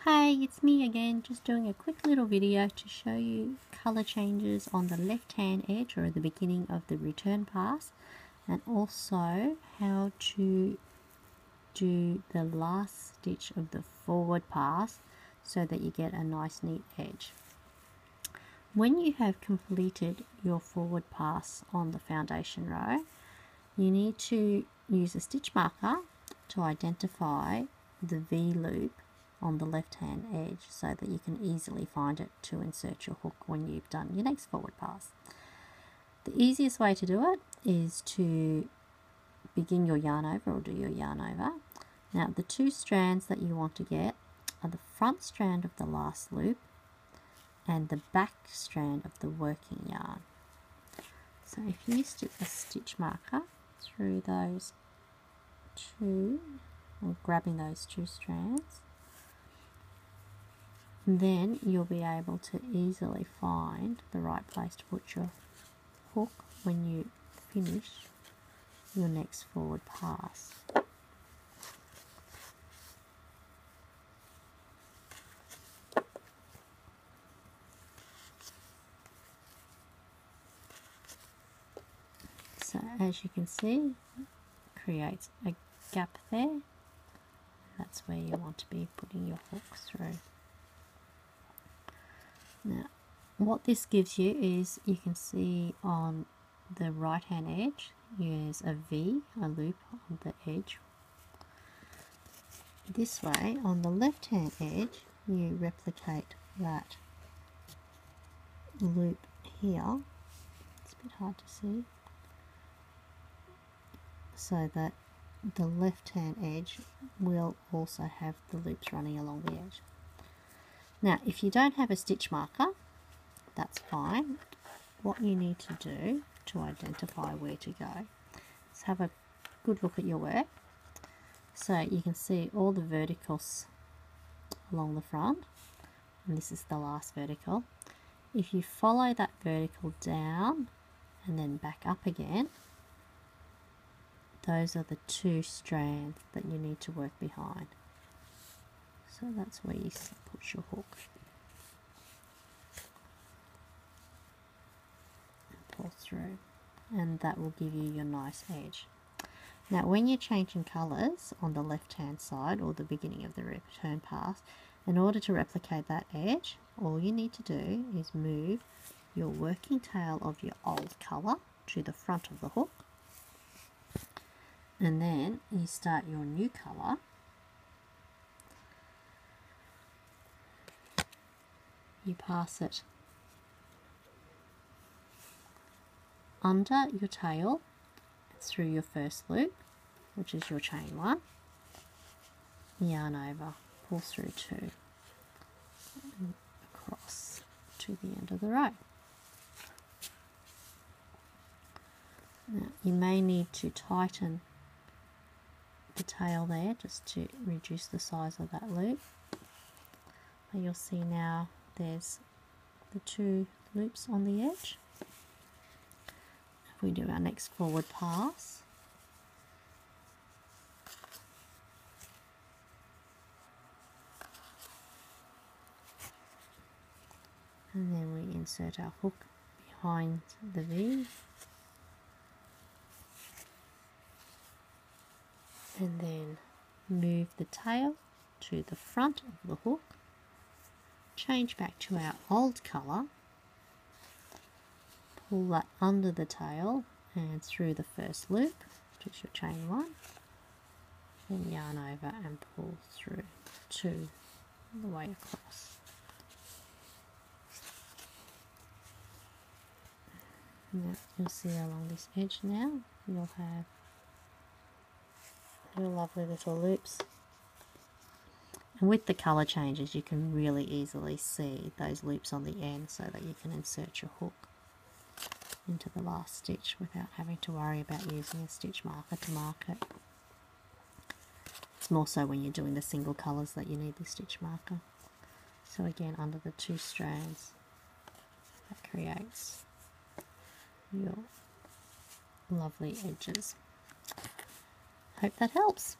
Hi, it's me again, just doing a quick little video to show you color changes on the left hand edge or the beginning of the return pass, and also how to do the last stitch of the forward pass so that you get a nice neat edge. When you have completed your forward pass on the foundation row, you need to use a stitch marker to identify the V loop on the left hand edge so that you can easily find it to insert your hook when you've done your next forward pass. The easiest way to do it is to begin your yarn over or do your yarn over. Now the two strands that you want to get are the front strand of the last loop and the back strand of the working yarn. So if you stick a stitch marker through those two, or grabbing those two strands, then you'll be able to easily find the right place to put your hook when you finish your next forward pass. So as you can see, it creates a gap there. That's where you want to be putting your hook through. Now, what this gives you is, you can see on the right hand edge, use a V, a loop on the edge. This way, on the left hand edge, you replicate that loop here. It's a bit hard to see. So that the left hand edge will also have the loops running along the edge. Now, if you don't have a stitch marker, that's fine. What you need to do to identify where to go is have a good look at your work. So you can see all the verticals along the front, and this is the last vertical. If you follow that vertical down and then back up again, those are the two strands that you need to work behind. So that's where you put your hook and pull through, and that will give you your nice edge. Now when you're changing colours on the left hand side or the beginning of the return pass, in order to replicate that edge, all you need to do is move your working tail of your old colour to the front of the hook, and then you start your new colour. You pass it under your tail through your first loop, which is your chain one, yarn over, pull through two, and across to the end of the row. Now, you may need to tighten the tail there just to reduce the size of that loop. But you'll see now there's the two loops on the edge. If we do our next forward pass, and then we insert our hook behind the V, and then move the tail to the front of the hook, change back to our old colour, pull that under the tail and through the first loop, which is your chain one, then yarn over and pull through two all the way across. Now you'll see along this edge now, you'll have your lovely little loops. And with the colour changes, you can really easily see those loops on the end so that you can insert your hook into the last stitch without having to worry about using a stitch marker to mark it. It's more so when you're doing the single colours that you need the stitch marker. So again, under the two strands, that creates your lovely edges. Hope that helps.